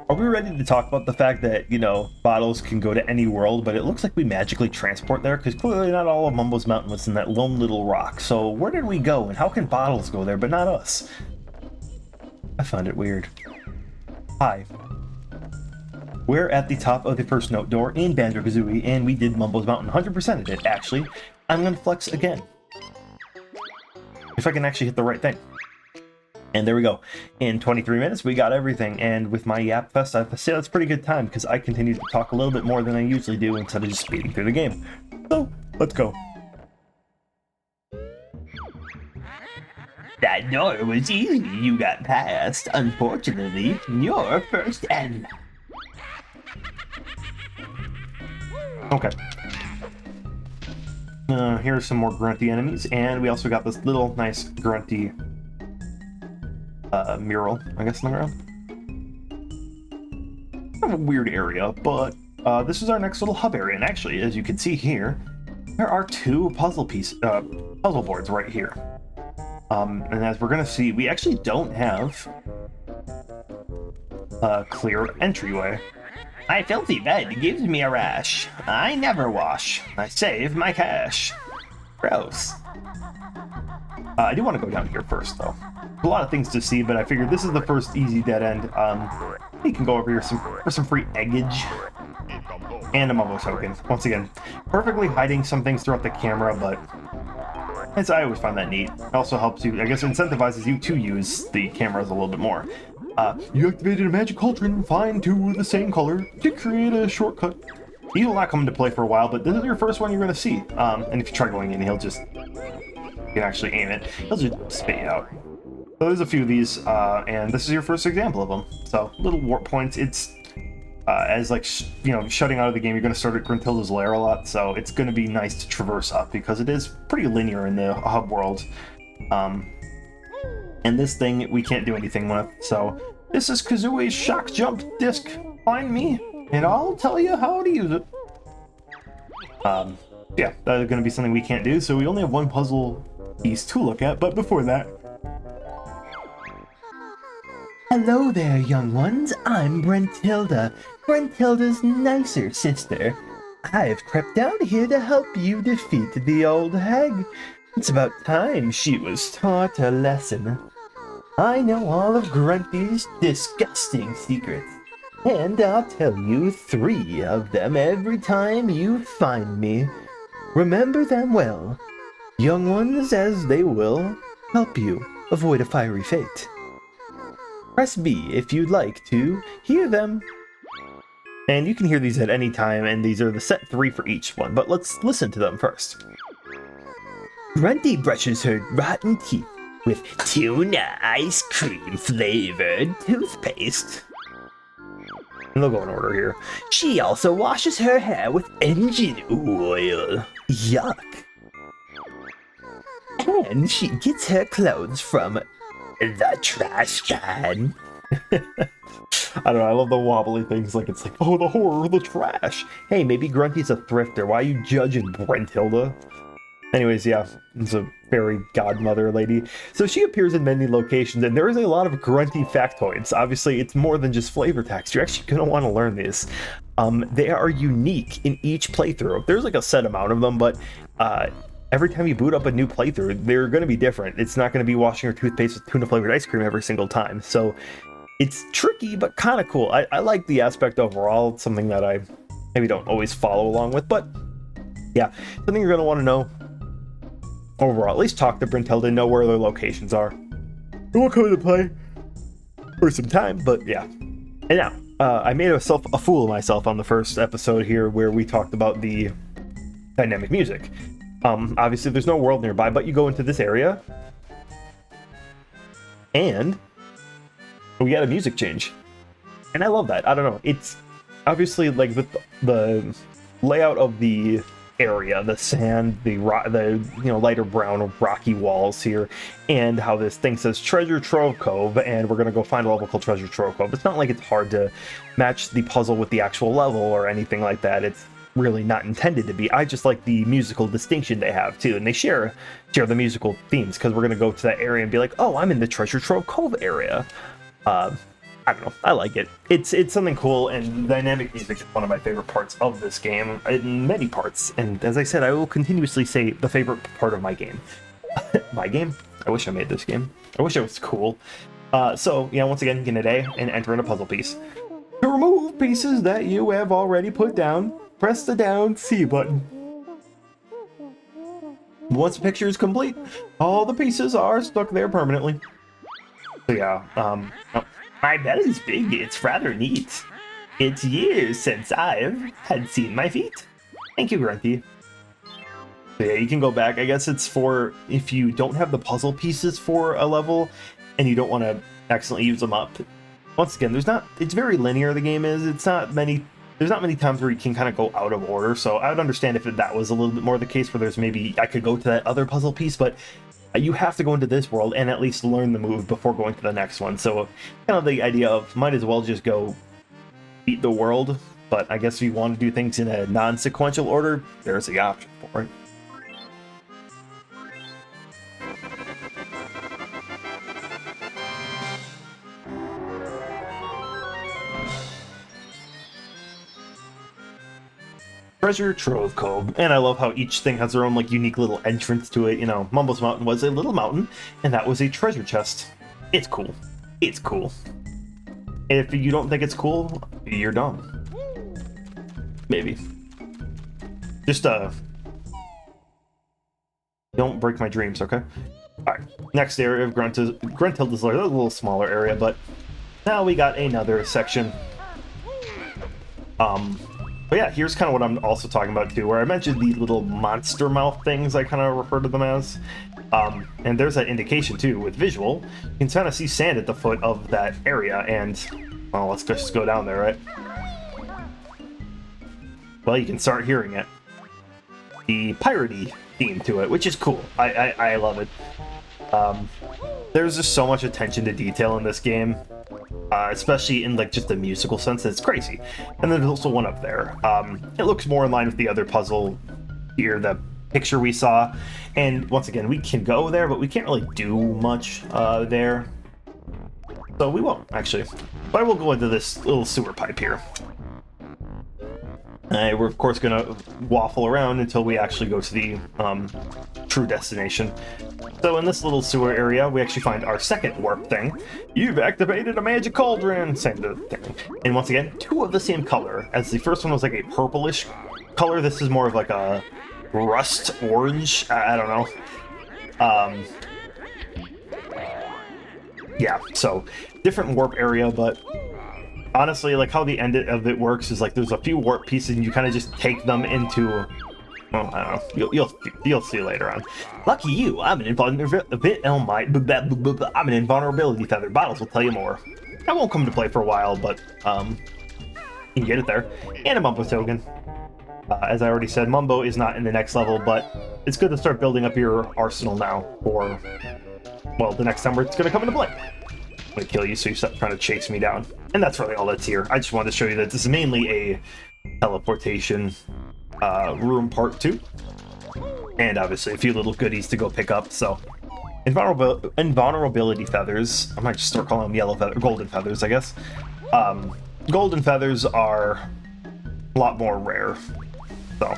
Are we ready to talk about the fact that, bottles can go to any world, but it looks like we magically transport there? Because clearly not all of Mumbo's Mountain was in that lone little rock. So where did we go, and how can bottles go there, but not us? I found it weird. Hi. We're at the top of the first note door in Banjo-Kazooie, and we did Mumbo's Mountain. 100%ed it, actually. I'm going to flex again. If I can actually hit the right thing. And there we go. In 23 minutes, we got everything. And with my Yap Fest, I have to say that's a pretty good time because I continue to talk a little bit more than I usually do instead of just speeding through the game. So, let's go. That door was easy. You got past. Unfortunately, you're first N. Okay. Here's some more grunty enemies, and we also got this little nice grunty mural, I guess, in the ground. Kind of a weird area, but this is our next little hub area, and actually, as you can see here, there are two puzzle boards right here. And as we're gonna see, we actually don't have a clear entryway. My filthy bed gives me a rash. I never wash. I save my cash. Gross. I do want to go down here first, though. A lot of things to see, but I figured this is the first easy dead end. We can go over here for some free eggage. And a Mumbo token. Once again, perfectly hiding some things throughout the camera, but I always find that neat. It also helps you, I guess, incentivizes you to use the cameras a little bit more. You activated a magic cauldron, find two of the same color to create a shortcut. He will not come into play for a while, but this is your first one you're going to see. And if you try going in, you can actually aim it. He'll just spit you out. So there's a few of these, and this is your first example of them. So little warp points. It's as like shutting out of the game, you're going to start at Gruntilda's lair a lot, so it's going to be nice to traverse up because it is pretty linear in the hub world. And this thing we can't do anything with. So this is Kazooie's shock jump disc. Find me, and I'll tell you how to use it. Yeah, that is going to be something we can't do. So we only have one puzzle piece to look at. But before that, Hello there, young ones. I'm Brentilda, Brentilda's nicer sister. I've crept down here to help you defeat the old hag. It's about time she was taught a lesson. I know all of Grunty's disgusting secrets, and I'll tell you 3 of them every time you find me. Remember them well, young ones, as they will help you avoid a fiery fate. Press B if you'd like to hear them. And you can hear these at any time, and these are the set 3 for each one, but let's listen to them first. Grunty brushes her rotten teeth with tuna ice cream flavored toothpaste. And they'll go in order here. She also washes her hair with engine oil. Yuck. And she gets her clothes from the trash can. I don't know, I love the wobbly things, like it's like, oh, the horror, the trash. Hey, maybe Grunty's a thrifter. Why are you judging Brentilda? Anyways, yeah, it's a fairy godmother lady. So she appears in many locations, and there is a lot of Grunty factoids. Obviously, it's more than just flavor text. You're actually going to want to learn these. They are unique in each playthrough. There's like a set amount of them, but every time you boot up a new playthrough, they're going to be different. It's not going to be washing your toothpaste with tuna-flavored ice cream every single time. So it's tricky, but kind of cool. I like the aspect overall. It's something that I maybe don't always follow along with, but yeah, something you're going to want to know overall. At least talk to Brentilda, know where their locations are. We'll come into play for some time, but yeah. And now, I made a fool of myself on the first episode here where we talked about the dynamic music. Obviously there's no world nearby, but you go into this area and we got a music change. And I love that. I don't know. It's obviously like the layout of the area, the sand, the lighter brown rocky walls here, and how this thing says Treasure Trove Cove, and we're gonna go find a level called Treasure Trove Cove. It's not like it's hard to match the puzzle with the actual level or anything like that. It's really not intended to be. I just like the musical distinction they have too, and they share the musical themes, because we're gonna go to that area and be like, oh, I'm in the Treasure Trove Cove area. I don't know. I like it. It's something cool, and dynamic music is one of my favorite parts of this game, in many parts. And as I said, I will continuously say the favorite part of my game. My game? I wish I made this game. I wish it was cool. So, yeah, once again, get an A and enter in a puzzle piece. To remove pieces that you have already put down, press the down C button. Once the picture is complete, all the pieces are stuck there permanently. So yeah, my belly's big, it's rather neat. It's years since I've had seen my feet. Thank you, Grunty. So yeah, you can go back. I guess it's for if you don't have the puzzle pieces for a level and you don't want to accidentally use them up. Once again, it's very linear, the game is. There's not many times where you can kind of go out of order, so I would understand if that was a little bit more the case, where there's maybe I could go to that other puzzle piece, but you have to go into this world and at least learn the move before going to the next one. So kind of the idea of might as well just go beat the world, but I guess if you want to do things in a non-sequential order, there's the option for it. Treasure Trove Cove, and I love how each thing has their own like unique little entrance to it. You know, Mumbo's Mountain was a little mountain, and that was a treasure chest. It's cool. It's cool. If you don't think it's cool, you're dumb. Maybe. Just don't break my dreams, okay? Alright, next area of Gruntilda's Lair, a little smaller area, but now we got another section. But yeah, here's kind of what I'm also talking about too, where I mentioned the little monster mouth things, I kind of refer to them as. And there's that indication too, with visual. You can kind of see sand at the foot of that area, and, well, let's just go down there, right? Well, you can start hearing it. The piratey theme to it, which is cool. I love it. There's just so much attention to detail in this game. Especially in like just the musical sense, it's crazy. And then there's also one up there. It looks more in line with the other puzzle here, the picture we saw. And once again, we can go there, but we can't really do much there. So we won't, actually. But I will go into this little sewer pipe here. We're of course gonna waffle around until we actually go to the true destination. So in this little sewer area, we actually find our second warp thing. You've activated a magic cauldron, same thing. And once again, two of the same color. As the first one was like a purplish color, this is more of like a rust orange. I don't know. Yeah, so different warp area, but honestly, like how the end of it works is like there's a few warp pieces and you kind of just take them into, well, I don't know, you'll see later on. Lucky you, I'm an invulnerability feather. Bottles will tell you more. That won't come to play for a while, but you can get it there. And a Mumbo token. As I already said, Mumbo is not in the next level, but it's good to start building up your arsenal now for, well, the next time where it's going to come into play. I'm going to kill you so you stop trying to chase me down. And that's really all that's here. I just wanted to show you that this is mainly a teleportation room part 2. And obviously a few little goodies to go pick up, so. Invulnerability feathers. I might just start calling them golden feathers, I guess. Golden feathers are a lot more rare. So.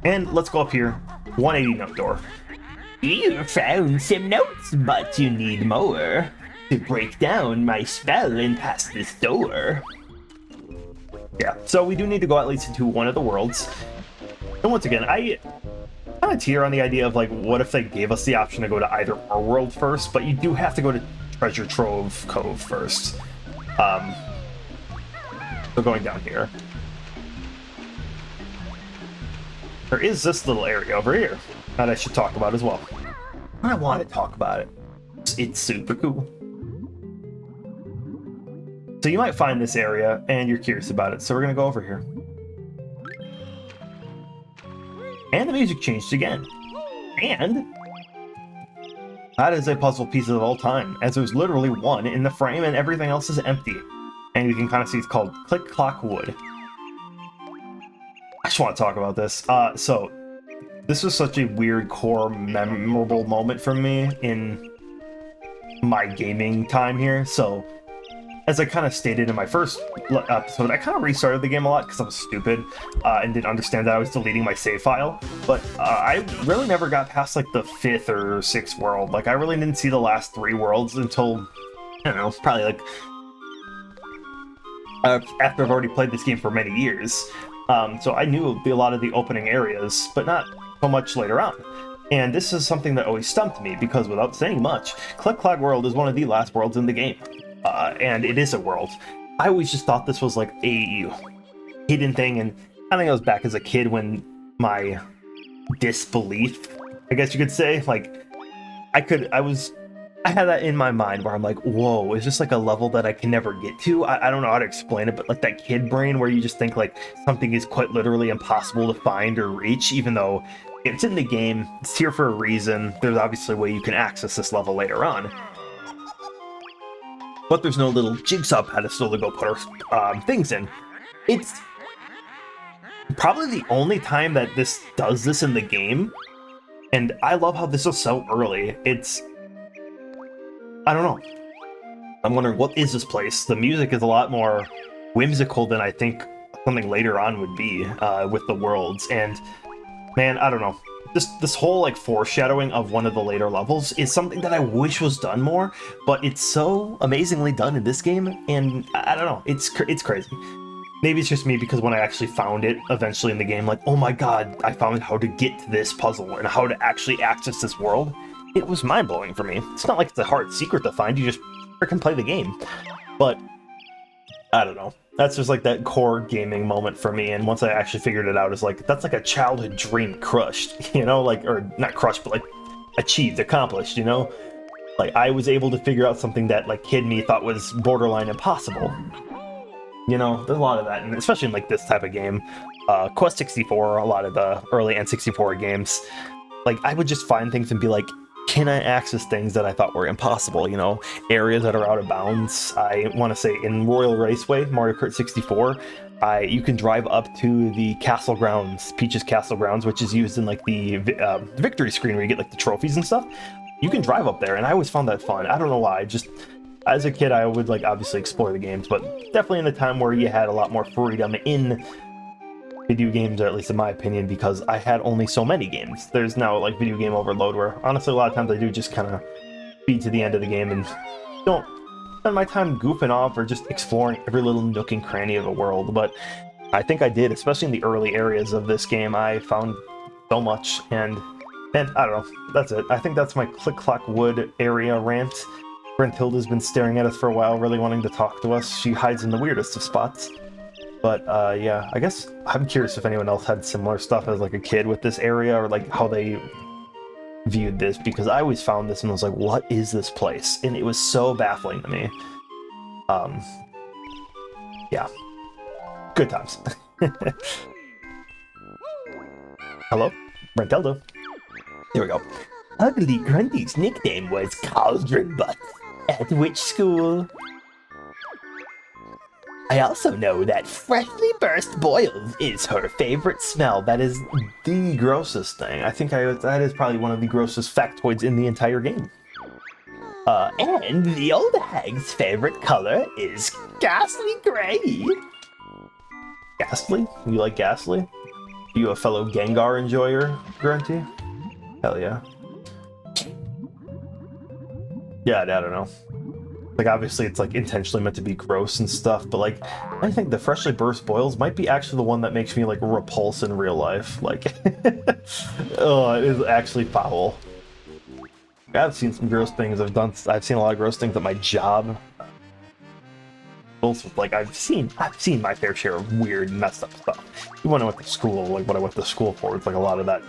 And let's go up here. 180 note door. You found some notes, but you need more to break down my spell and pass this door. Yeah, so we do need to go at least into one of the worlds. And once again, I kind of tear on the idea of like, what if they gave us the option to go to either our world first, but you do have to go to Treasure Trove Cove first. So going down here. There is this little area over here that I should talk about as well. I want to talk about it. It's super cool. So you might find this area and you're curious about it, so we're gonna go over here. And the music changed again. And that is a puzzle piece of all time, as there's literally one in the frame and everything else is empty. And you can kind of see it's called Click Clock Wood. I just want to talk about this. So this was such a weird, core, memorable moment for me in my gaming time here. So as I kind of stated in my first episode, I kind of restarted the game a lot because I was stupid and didn't understand that I was deleting my save file. But I really never got past like the 5th or 6th world. Like I really didn't see the last 3 worlds until, I don't know, probably like after I've already played this game for many years. So I knew a lot of the opening areas, but not so much later on. And this is something that always stumped me, because without saying much, Click Clack World is one of the last worlds in the game. And it is a world. I always just thought this was like a hidden thing, and I think I was back as a kid when my disbelief, I guess you could say, like, I had that in my mind where I'm like, whoa, is this like a level that I can never get to? I don't know how to explain it, but like that kid brain where you just think like something is quite literally impossible to find or reach, even though it's in the game, it's here for a reason. There's obviously a way you can access this level later on. But there's no little jigsaw pedestal to go put our things in. It's probably the only time that this does this in the game, and I love how this is so early. It's, I don't know. I'm wondering, what is this place? The music is a lot more whimsical than I think something later on would be with the worlds, and man, I don't know. This whole like foreshadowing of one of the later levels is something that I wish was done more, but it's so amazingly done in this game, and I don't know, it's crazy. Maybe it's just me, because when I actually found it eventually in the game, like, oh my god, I found how to get to this puzzle and how to actually access this world, it was mind-blowing for me. It's not like it's a hard secret to find, you just freaking play the game. But I don't know. That's just like that core gaming moment for me, and once I actually figured it out, it's like, that's like a childhood dream crushed, you know, like, or not crushed, but like achieved, accomplished, you know? Like, I was able to figure out something that like kid me thought was borderline impossible. You know, there's a lot of that, and especially in like this type of game. Quest 64, a lot of the early N64 games, like I would just find things and be like, can I access things that I thought were impossible, you know? Areas that are out of bounds. I want to say in Royal Raceway, Mario Kart 64, you can drive up to the castle grounds, Peach's Castle Grounds, which is used in like the victory screen where you get like the trophies and stuff. You can drive up there, and I always found that fun. I don't know why, just as a kid, I would like obviously explore the games, but definitely in a time where you had a lot more freedom in video games, or at least in my opinion, because I had only so many games. There's now like video game overload, where honestly a lot of times I do just kind of speed to the end of the game and don't spend my time goofing off or just exploring every little nook and cranny of the world. But I think I did, especially in the early areas of this game. I found so much, and I don't know, that's it. I think that's my Click Clack Wood area rant. Brentilda's been staring at us for a while, really wanting to talk to us. She hides in the weirdest of spots. But yeah, I guess I'm curious if anyone else had similar stuff as like a kid with this area, or like how they viewed this, because I always found this and was like, what is this place? And it was so baffling to me. Yeah, good times. Hello, Brentilda. Here we go. Ugly Grunty's nickname was Cauldron Butt. At which school? I also know that freshly burst boils is her favorite smell. That is the grossest thing. I think that is probably one of the grossest factoids in the entire game. And the old hag's favorite color is ghastly gray. Ghastly? You like ghastly? Are you a fellow Gengar enjoyer, Grunty? Hell yeah. Yeah, I don't know. Like, obviously, it's, like, intentionally meant to be gross and stuff, but, like, I think the freshly burst boils might be actually the one that makes me, like, repulse in real life. Like, oh, it is actually foul. I've seen some gross things. I've seen a lot of gross things at my job. Also, like, I've seen my fair share of weird, messed up stuff. Even when I went to school, like, what I went to school for, it's, like, a lot of that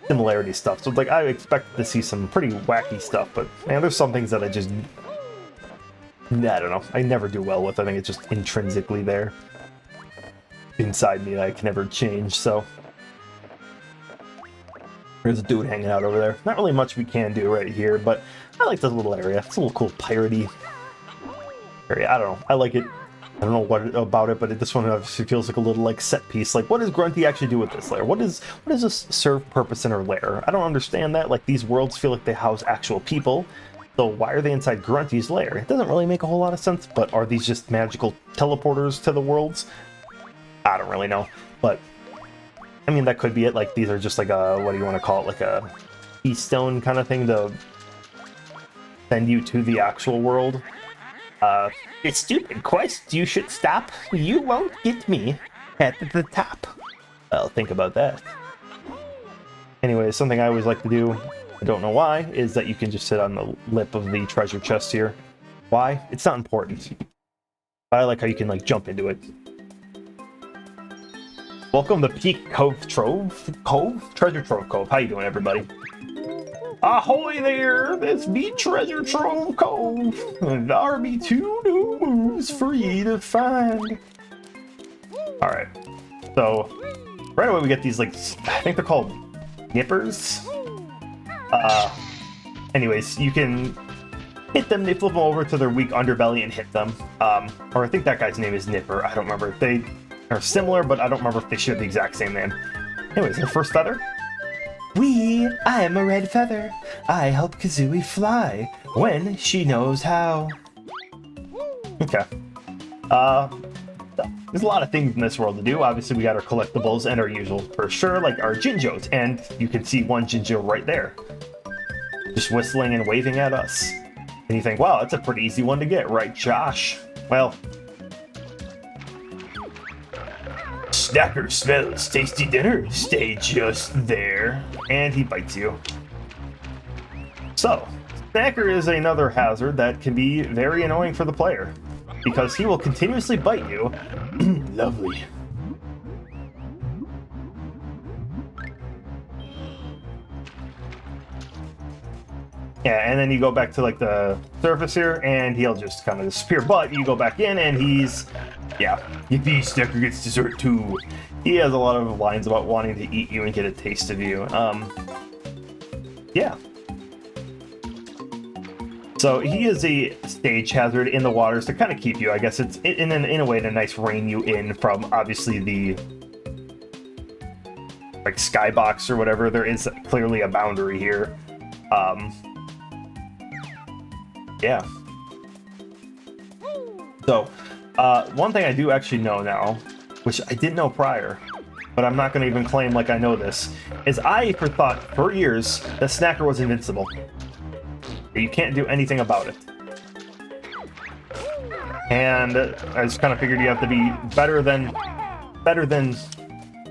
similarity stuff. So, like, I expect to see some pretty wacky stuff, but, man, there's some things that I just... I don't know. I never do well with. I think it's just intrinsically there inside me that I can never change. So there's a dude hanging out over there. Not really much we can do right here, but I like this little area. It's a little cool piratey area. I don't know. I like it. I don't know what about it, but this one obviously feels like a little like set piece. Like, what does Grunty actually do with this lair? What does this serve purpose in her lair? I don't understand that. Like, these worlds feel like they house actual people. So why are they inside Grunty's lair? It doesn't really make a whole lot of sense, but are these just magical teleporters to the worlds? I don't really know, but I mean, that could be it. Like, these are just like a, what do you want to call it? Like a keystone kind of thing to send you to the actual world. It's stupid quest. You should stop. You won't get me at the top. Well, think about that. Anyway, something I always like to do, I don't know why, is that you can just sit on the lip of the treasure chest here. Why? It's not important. I like how you can, like, jump into it. Welcome to Peak Treasure Trove Cove. How you doing, everybody? Ahoy there! This be Treasure Trove Cove. There be 2 new moves for ye to find. Alright. So, right away we get these, like, I think they're called nippers. Anyways, you can hit them, they flip them over to their weak underbelly and hit them. Or I think that guy's name is Nipper. I don't remember. They are similar, but I don't remember if they share the exact same name. Anyways, the first feather. I am a red feather. I help Kazooie fly when she knows how. Okay. There's a lot of things in this world to do. Obviously, we got our collectibles and our usual for sure, like our Jinjos. And you can see one Jinjo right there. Just whistling and waving at us. And you think, wow, that's a pretty easy one to get, right, Josh? Well, Snacker smells tasty dinner. Stay just there. And he bites you. So, Snacker is another hazard that can be very annoying for the player, because he will continuously bite you. Lovely. Yeah, and then you go back to like the surface here, and he'll just kind of disappear. But you go back in, and he's, yeah, yippee, Snacker gets dessert too. He has a lot of lines about wanting to eat you and get a taste of you. Yeah. So he is a stage hazard in the waters to kind of keep you. I guess it's in a way to nice rein you in from obviously the like skybox or whatever. There is clearly a boundary here. Yeah. So one thing I do actually know now, which I didn't know prior, but I'm not going to even claim like I know this, is I thought for years that Snacker was invincible. You can't do anything about it. And I just kind of figured you have to be better than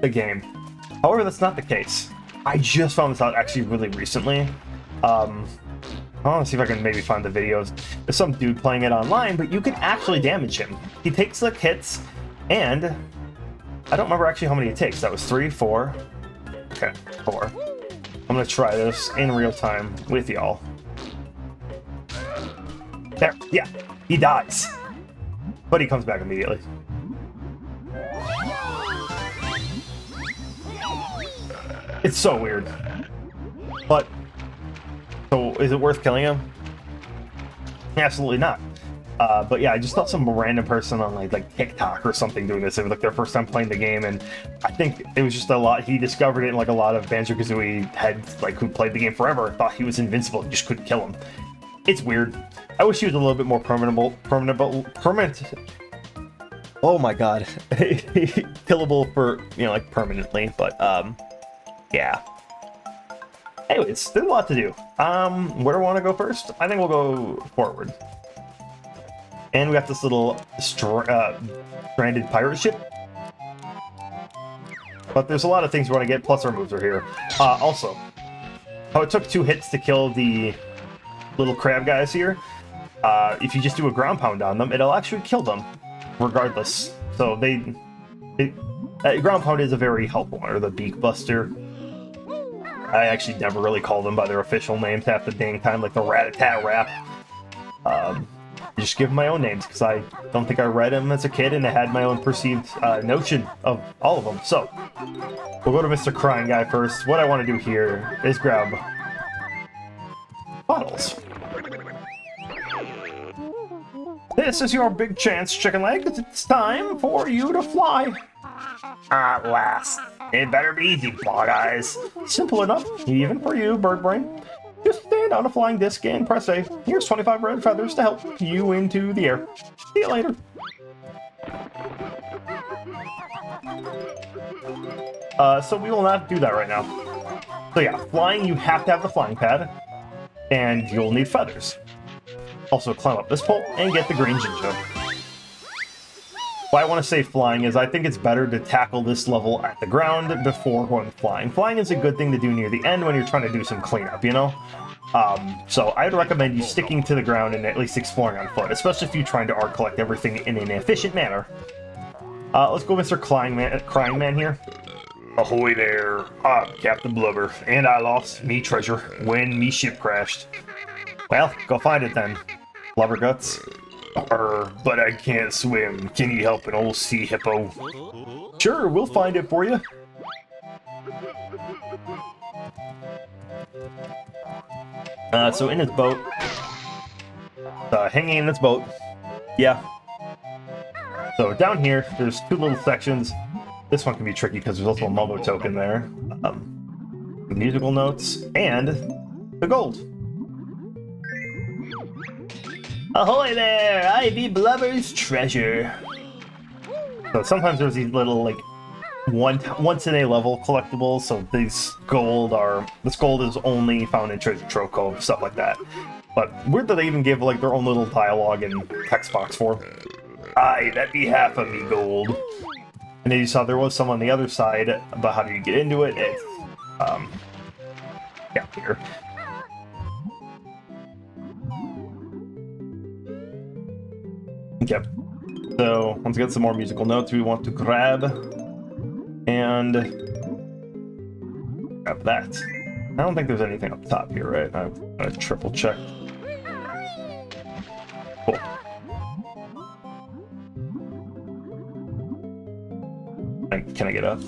the game. However, that's not the case. I just found this out actually really recently. I want to see if I can maybe find the videos. There's some dude playing it online, but you can actually damage him. He takes like hits, and I don't remember actually how many it takes. That was 3, 4. Okay, 4. I'm gonna try this in real time with y'all. There, yeah, he dies. But he comes back immediately. It's so weird. But, so is it worth killing him? Absolutely not. But yeah, I just thought some random person on like TikTok or something doing this. It was like their first time playing the game, and I think it was just a lot. He discovered it, and like a lot of Banjo-Kazooie heads, like who played the game forever, thought he was invincible. You just couldn't kill him. It's weird. I wish he was a little bit more permanent. Oh my god, killable for, you know, like permanently. But yeah. Anyways, there's a lot to do. Where do I want to go first? I think we'll go forward. And we got this little stranded pirate ship. But there's a lot of things we want to get, plus our moves are here. Also, how it took 2 hits to kill the little crab guys here. If you just do a ground pound on them, it'll actually kill them, regardless. So ground pound is a very helpful one, or the beak buster. I actually never really call them by their official names half the dang time, like the rat-a-tat-rap. Just give them my own names, because I don't think I read them as a kid, and I had my own perceived notion of all of them. So, we'll go to Mr. Crying Guy first. What I want to do here is grab bottles. This is your big chance, chicken legs. It's time for you to fly. At last. It better be easy, Claw Guys. Simple enough, even for you, Bird Brain. Just stand on a flying disc and press A. Here's 25 red feathers to help you into the air. See you later. So we will not do that right now. So yeah, flying, you have to have the flying pad, and you'll need feathers. Also climb up this pole and get the green ginger. Why I want to say flying is I think it's better to tackle this level at the ground before going flying. Flying is a good thing to do near the end when you're trying to do some cleanup, you know? So I'd recommend you sticking to the ground and at least exploring on foot, especially if you're trying to art collect everything in an efficient manner. Let's go Mr. Crying Man here. Ahoy there, I'm Captain Blubber, and I lost me treasure when me ship crashed. Well, go find it then, Blubber Guts. But I can't swim. Can you help an old sea hippo? Sure, we'll find it for you. So in his boat, hanging in his boat, yeah. So down here, there's two little sections. This one can be tricky because there's also a mumbo token there. The musical notes, and the gold. Ahoy there! I be Blubber's treasure. So sometimes there's these little, like, once in a level collectibles, so this gold is only found in Treasure Trove Cove, stuff like that. But weird that they even give, like, their own little dialogue and text box for. Aye, that be half of me gold. And then you saw there was some on the other side, but how do you get into it? It's, yeah, here. Yep. So, once again, some more musical notes we want to grab. And grab that. I don't think there's anything up top here, right? I'm gonna triple check. Cool. Can I get up?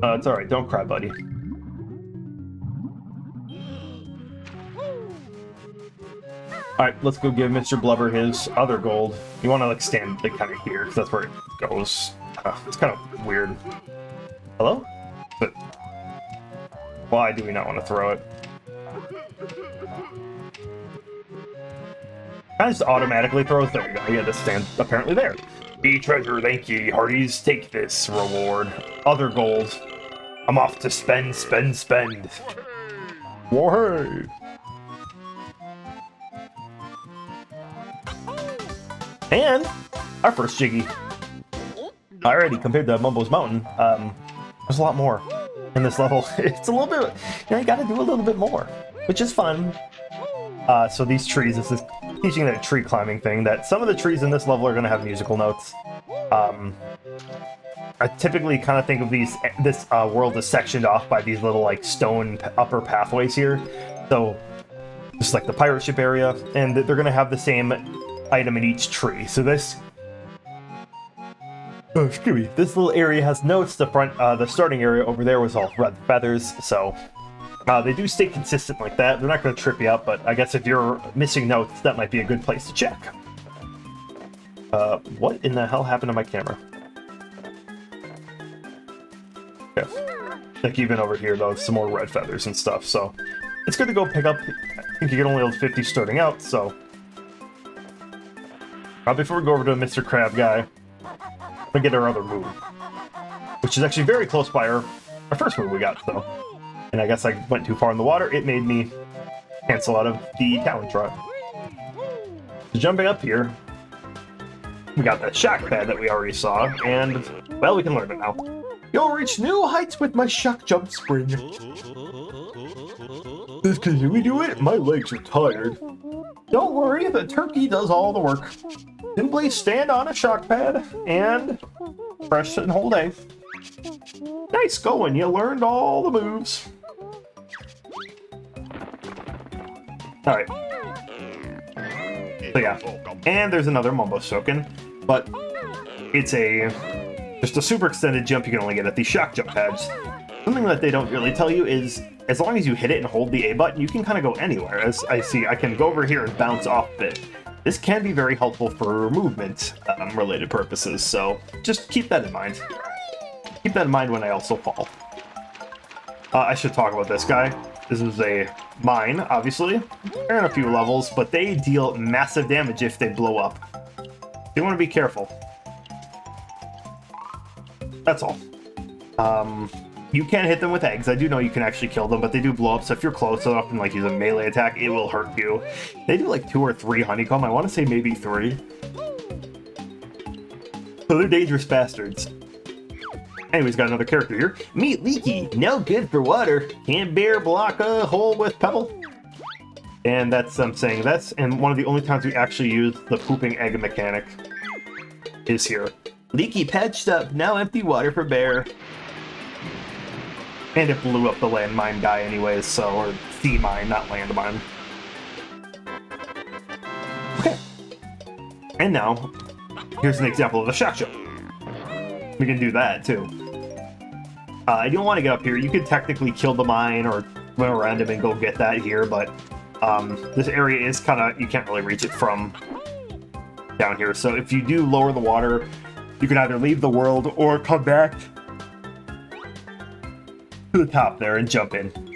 It's alright, don't cry, buddy. Alright, let's go give Mr. Blubber his other gold. You want to, like, stand, like, kind of here, because that's where it goes. It's kind of weird. Hello? But why do we not want to throw it? I just automatically throws. There you go. You had to stand apparently there. Be treasure, thank ye. Hearties, take this reward. Other gold. I'm off to spend. Whoa, hey. And our first Jiggy. Alrighty, compared to Mumbo's Mountain, there's a lot more in this level. It's a little bit, you gotta do a little bit more, which is fun. So these trees, this is teaching that tree climbing thing, that some of the trees in this level are gonna have musical notes. I typically kind of think of this world is sectioned off by these little, like, stone upper pathways here. So, just like the pirate ship area, and they're gonna have the same item in each tree. So this little area has notes. The starting area over there was all red feathers, so they do stay consistent like that. They're not going to trip you up, but I guess if you're missing notes, that might be a good place to check. What in the hell happened to my camera? Yeah. Like, even over here, though, some more red feathers and stuff, so it's good to go pick up. I think you get only able 50 starting out, so before we go over to Mr. Crab guy, we're gonna get our other move, which is actually very close by our first move we got, though. And I guess I went too far in the water. It made me cancel out of the talent trot. So jumping up here, we got that shock pad that we already saw, and, well, we can learn it now. You'll reach new heights with my shock jump spring. Can we do it? My legs are tired. Don't worry, the turkey does all the work. Simply stand on a shock pad and press and hold A. Nice going, you learned all the moves. Alright. So yeah, and there's another Mumbo token, but it's just a super extended jump you can only get at these shock jump pads. Something that they don't really tell you is, as long as you hit it and hold the A button, you can kind of go anywhere. As I see, I can go over here and bounce off it. This can be very helpful for movement related purposes, so just keep that in mind. Keep that in mind when I also fall. I should talk about this guy. This is a mine, obviously. They're in a few levels, but they deal massive damage if they blow up. You want to be careful. That's all. You can hit them with eggs. I do know you can actually kill them, but they do blow up, so if you're close enough and like use a melee attack, it will hurt you. They do like 2 or 3 honeycomb. I want to say maybe 3. So they're dangerous bastards. Anyways, got another character here. Meet Leaky. No good for water. Can't bear block a hole with pebble. And that's saying that's, and one of the only times we actually use the pooping egg mechanic is here. Leaky patched up. Now empty water for bear. And it blew up the landmine guy anyways, so, or sea mine, not landmine. Okay. And now, here's an example of a shock show. We can do that, too. I don't want to get up here. You could technically kill the mine or run around him and go get that here, but this area is kind of, you can't really reach it from down here. So if you do lower the water, you can either leave the world or come back to the top there and jump in.